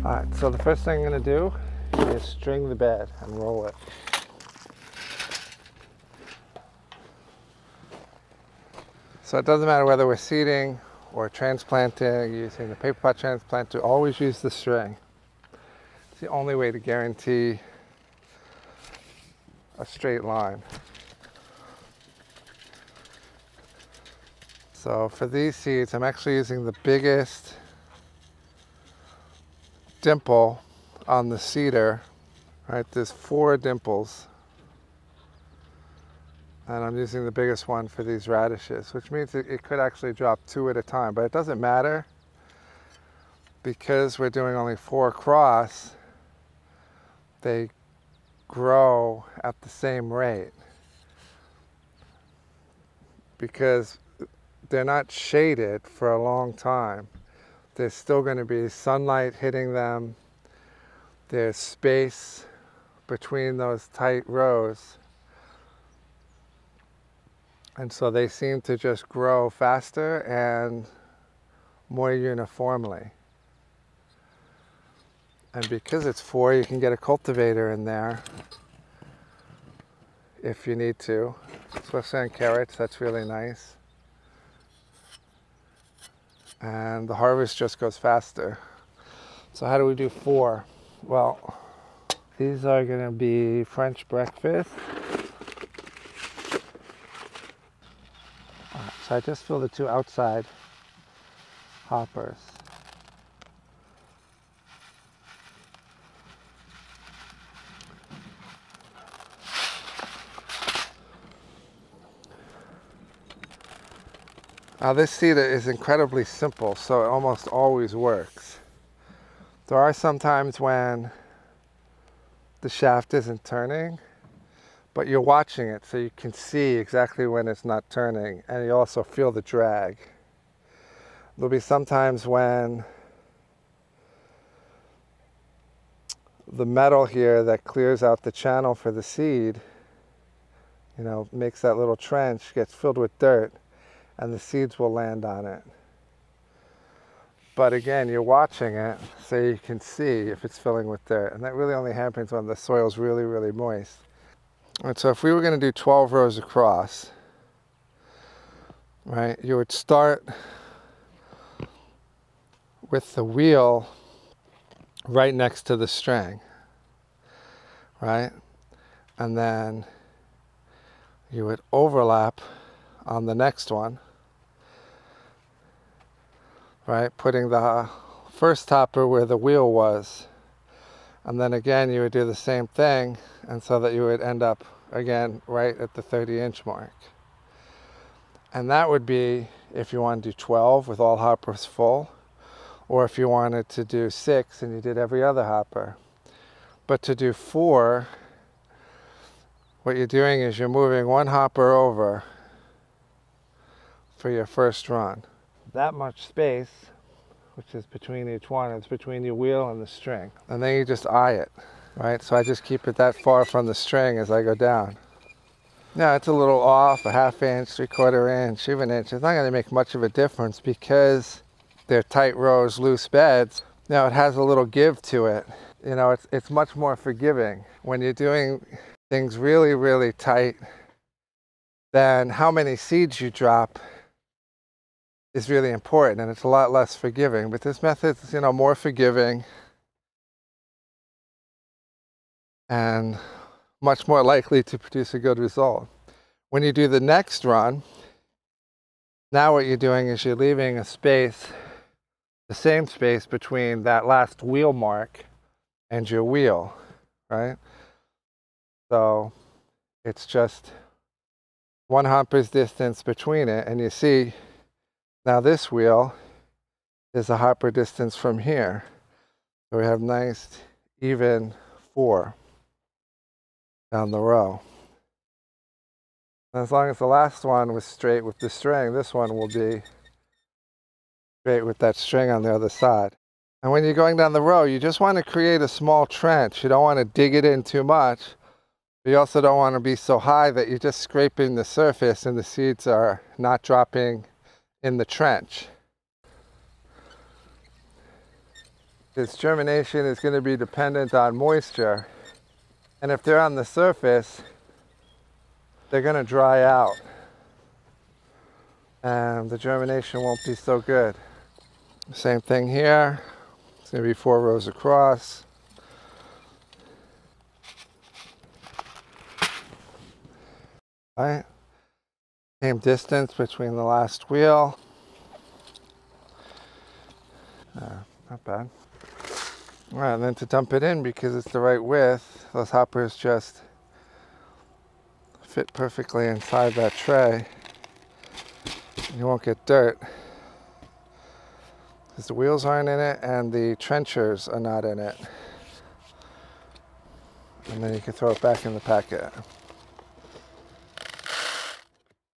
Alright, so the first thing I'm going to do is string the bed and roll it. So it doesn't matter whether we're seeding or transplanting, using the paper pot transplanter, always use the string. It's the only way to guarantee a straight line. So for these seeds, I'm actually using the biggest dimple on the cedar. Right, there's 4 dimples. And I'm using the biggest one for these radishes, which means it could actually drop 2 at a time, but it doesn't matter because we're doing only 4 across. They grow at the same rate because they're not shaded for a long time. There's still going to be sunlight hitting them. There's space between those tight rows. And so they seem to just grow faster and more uniformly. And because it's 4, you can get a cultivator in there if you need to, especially on carrots. That's really nice. And the harvest just goes faster. So how do we do 4? Well, these are going to be French breakfast. So I just fill the 2 outside hoppers. Now this seeder is incredibly simple, so it almost always works. There are some times when the shaft isn't turning, but you're watching it so you can see exactly when it's not turning, and you also feel the drag. There'll be some times when the metal here that clears out the channel for the seed, you know, makes that little trench, gets filled with dirt, and the seeds will land on it. But again, you're watching it so you can see if it's filling with dirt, and that really only happens when the soil's really, really moist. And so if we were going to do 12 rows across, right, you would start with the wheel right next to the string, right? And then you would overlap on the next one, right? Putting the first hopper where the wheel was. And then again, you would do the same thing, and so that you would end up again right at the 30-inch mark. And that would be if you wanted to do 12 with all hoppers full, or if you wanted to do 6 and you did every other hopper. But to do 4, what you're doing is you're moving 1 hopper over for your first run. That much space, which is between each one, it's between your wheel and the string. And then you just eye it, right? So I just keep it that far from the string as I go down. Now it's a little off, a 1/2 inch, 3/4 inch, even inch. It's not going to make much of a difference because they're tight rows, loose beds. Now it has a little give to it. You know, it's much more forgiving. When you're doing things really, really tight, then how many seeds you drop is really important, and it's a lot less forgiving. But this method is, you know, more forgiving and much more likely to produce a good result. When you do the next run, now what you're doing is you're leaving a space, the same space between that last wheel mark and your wheel, right? So it's just 1 hopper's distance between it, and you see now this wheel is a hopper distance from here. So we have nice even 4 down the row. And as long as the last one was straight with the string, this one will be straight with that string on the other side. And when you're going down the row, you just want to create a small trench. You don't want to dig it in too much. But you also don't want to be so high that you're just scraping the surface and the seeds are not dropping in the trench. Its germination is going to be dependent on moisture, and if they're on the surface, they're going to dry out, and the germination won't be so good. Same thing here. It's going to be 4 rows across. All right. Same distance between the last wheel. Not bad. All right, and then to dump it in, because it's the right width, those hoppers just fit perfectly inside that tray. You won't get dirt, because the wheels aren't in it and the trenchers are not in it. And then you can throw it back in the packet.